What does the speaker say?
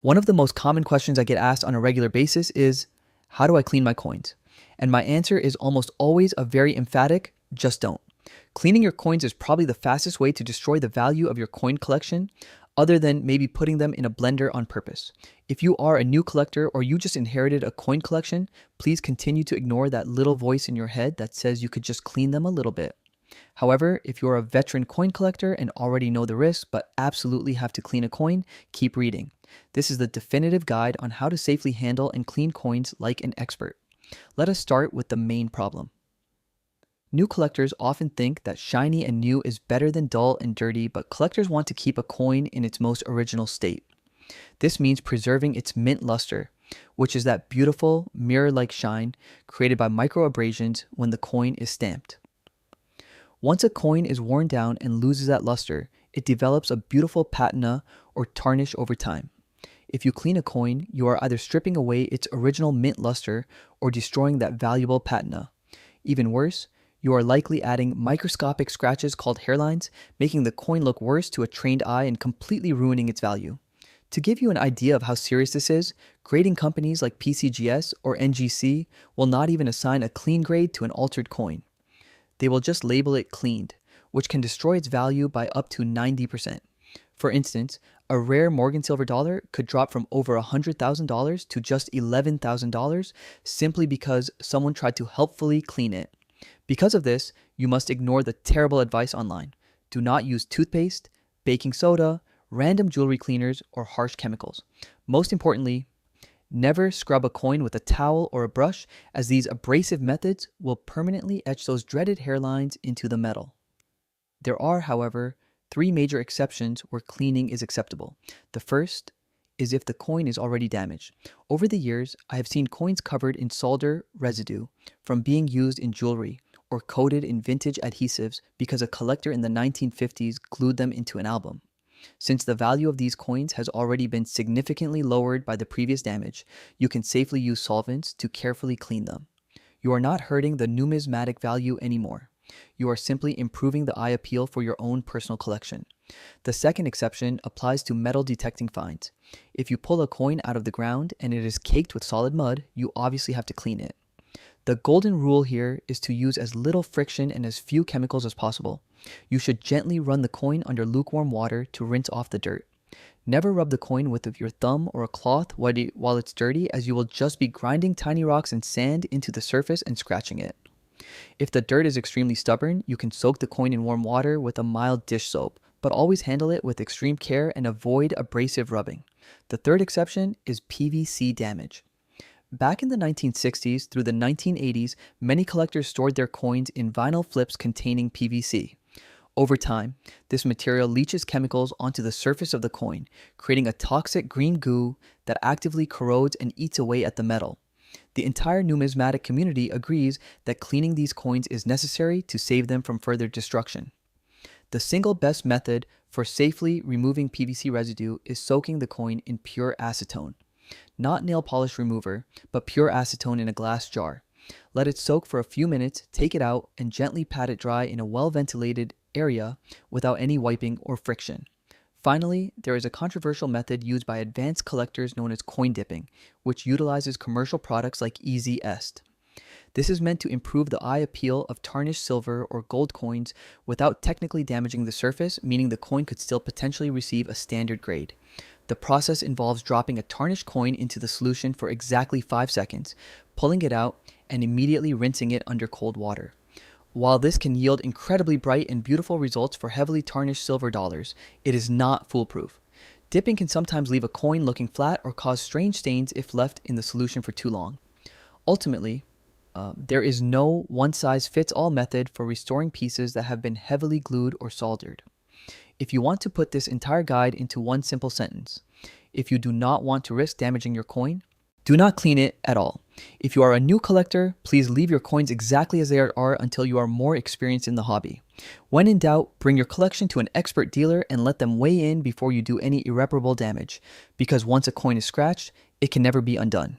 One of the most common questions I get asked on a regular basis is, how do I clean my coins? And my answer is almost always a very emphatic, just don't. Cleaning your coins is probably the fastest way to destroy the value of your coin collection, other than maybe putting them in a blender on purpose. If you are a new collector or you just inherited a coin collection, please continue to ignore that little voice in your head that says you could just clean them a little bit. However, if you're a veteran coin collector and already know the risks but absolutely have to clean a coin, keep reading. This is the definitive guide on how to safely handle and clean coins like an expert. Let us start with the main problem. New collectors often think that shiny and new is better than dull and dirty, but collectors want to keep a coin in its most original state. This means preserving its mint luster, which is that beautiful mirror-like shine created by microabrasions when the coin is stamped. Once a coin is worn down and loses that luster, it develops a beautiful patina or tarnish over time. If you clean a coin, you are either stripping away its original mint luster or destroying that valuable patina. Even worse, you are likely adding microscopic scratches called hairlines, making the coin look worse to a trained eye and completely ruining its value. To give you an idea of how serious this is, grading companies like PCGS or NGC will not even assign a clean grade to an altered coin. They will just label it cleaned, which can destroy its value by up to 90%. For instance, a rare Morgan silver dollar could drop from over $100,000 to just $11,000 simply because someone tried to helpfully clean it. Because of this, you must ignore the terrible advice online. Do not use toothpaste, baking soda, random jewelry cleaners, or harsh chemicals. Most importantly, never scrub a coin with a towel or a brush, as these abrasive methods will permanently etch those dreaded hairlines into the metal. There are, however, 3 major exceptions where cleaning is acceptable. The first is if the coin is already damaged. Over the years, I have seen coins covered in solder residue from being used in jewelry or coated in vintage adhesives because a collector in the 1950s glued them into an album. Since the value of these coins has already been significantly lowered by the previous damage, you can safely use solvents to carefully clean them. You are not hurting the numismatic value anymore. You are simply improving the eye appeal for your own personal collection. The second exception applies to metal detecting finds. If you pull a coin out of the ground and it is caked with solid mud, you obviously have to clean it. The golden rule here is to use as little friction and as few chemicals as possible. You should gently run the coin under lukewarm water to rinse off the dirt. Never rub the coin with your thumb or a cloth while it's dirty, as you will just be grinding tiny rocks and sand into the surface and scratching it. If the dirt is extremely stubborn, you can soak the coin in warm water with a mild dish soap, but always handle it with extreme care and avoid abrasive rubbing. The third exception is PVC damage. Back in the 1960s through the 1980s, many collectors stored their coins in vinyl flips containing PVC. Over time, this material leaches chemicals onto the surface of the coin, creating a toxic green goo that actively corrodes and eats away at the metal. The entire numismatic community agrees that cleaning these coins is necessary to save them from further destruction. The single best method for safely removing PVC residue is soaking the coin in pure acetone. Not nail polish remover, but pure acetone in a glass jar. Let it soak for a few minutes, take it out, and gently pat it dry in a well-ventilated area without any wiping or friction. Finally, there is a controversial method used by advanced collectors known as coin dipping, which utilizes commercial products like Easy Est. This is meant to improve the eye appeal of tarnished silver or gold coins without technically damaging the surface, meaning the coin could still potentially receive a standard grade. The process involves dropping a tarnished coin into the solution for exactly 5 seconds, pulling it out, and immediately rinsing it under cold water. While this can yield incredibly bright and beautiful results for heavily tarnished silver dollars, it is not foolproof. Dipping can sometimes leave a coin looking flat or cause strange stains if left in the solution for too long. Ultimately, there is no one-size-fits-all method for restoring pieces that have been heavily glued or soldered. If you want to put this entire guide into one simple sentence, if you do not want to risk damaging your coin, do not clean it at all. If you are a new collector, please leave your coins exactly as they are until you are more experienced in the hobby. When in doubt, bring your collection to an expert dealer and let them weigh in before you do any irreparable damage, because once a coin is scratched, it can never be undone.